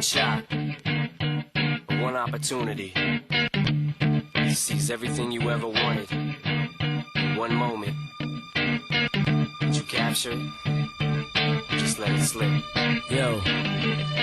shot, one opportunity to seize everything you ever wanted in one moment. Did you capture it? Just let it slip. Yo.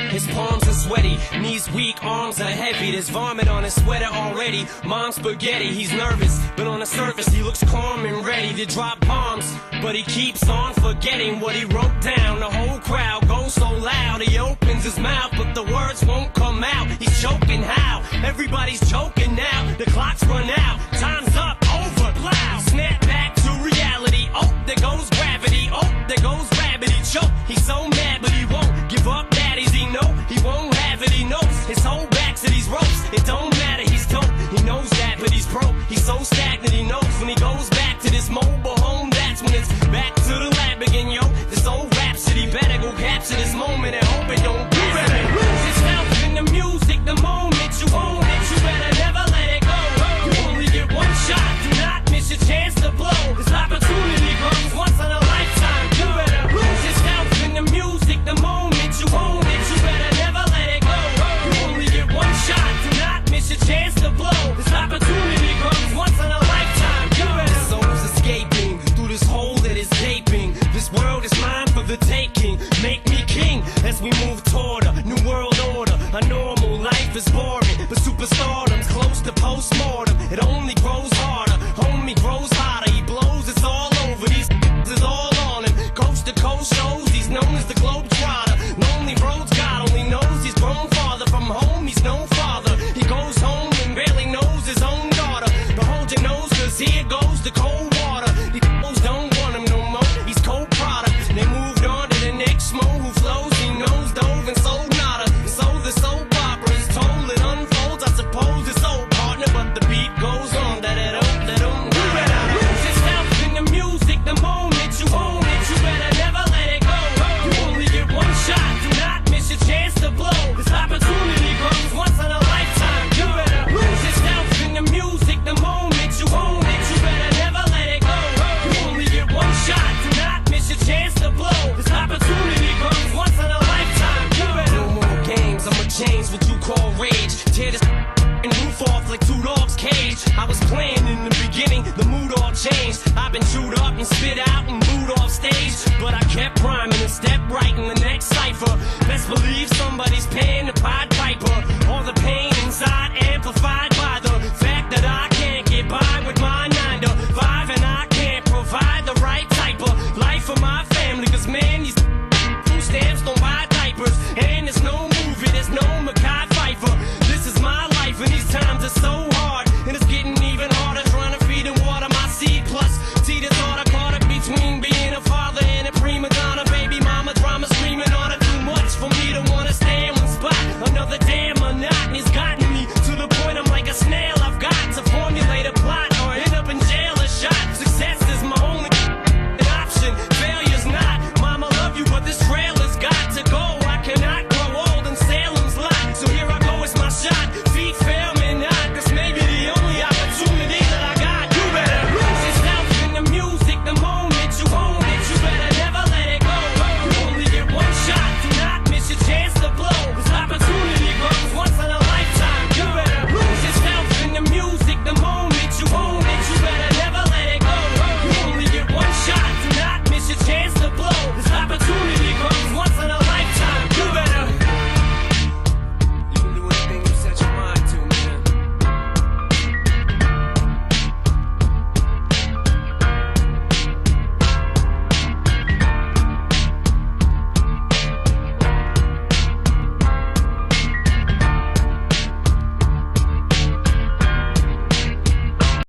His palms are sweaty, knees weak, arms are heavy. There's vomit on his sweater already. Mom's spaghetti, he's nervous, but on the surface he looks calm and ready to drop bombs. But he keeps on forgetting what he wrote down. The whole crowd goes so loud, he opens his mouth, but the words won't come out. He's choking how? Everybody's choking now. The clock's run out, time's up, over, loud. Snap back to reality, oh, there goes gravity. Oh, there goes rabbit, he choke. He's so mad, but he won't give up. Daddies, he know he won't have it. He knows his whole back to these ropes. It don't matter, he's dope. He knows that, but he's broke. He's so stagnant, he knows when he goes back to this mobile home. That's when it's back to the lab again, yo. This old rhapsody better go capture this moment and hope it don't do it. Lose yourself in the music, the moment you own it. You better never let it go. You only get one shot. Do not miss your chance to blow. This opportunity comes once in a lifetime. You better lose yourself in the music, the moment you own it. You better never let it go. You only get one shot. Do not miss your chance to blow. This opportunity comes once in a lifetime. You better. This soul's escaping through this hole that is gaping. This world is mine for the taking. Make me king as we move toward a new world order. A normal life is boring, but superstardom's close to postmortem. It only grows harder, homie grows hotter. He blows, it's all over. These is all on him. Coast to coast shows, he's known as the Globetrotter. Lonely roads, God only knows he's grown farther from home. He's no father. He goes home and barely knows his own daughter. But hold your nose, cause here goes the cold water. These fools don't want him no more. He's cold product. They moved on to the next mo who flows. He knows dove and sold nada. So the soap opera is told, it unfolds. I suppose it's old partner, but the beat goes on. You better lose yourself in the music, the moment you own it. You better never let it go. You only get one shot. Do not miss your chance to blow. This opportunity comes once in a lifetime. You better lose yourself in the music, the moment you own it. You better never let it go. You only get one shot. Do not miss your chance to blow. This opportunity comes once in a lifetime. You better. No more games, I'ma change what you call rage. Tear this and roof off like two dogs' cage. I was playing in the beginning, the mood all changed. I've been chewed up and spit out and booed off stage, but I kept rhyming and stepped right in the next cipher. Best believe somebody's paying the Pied Piper. All the pain inside amplified by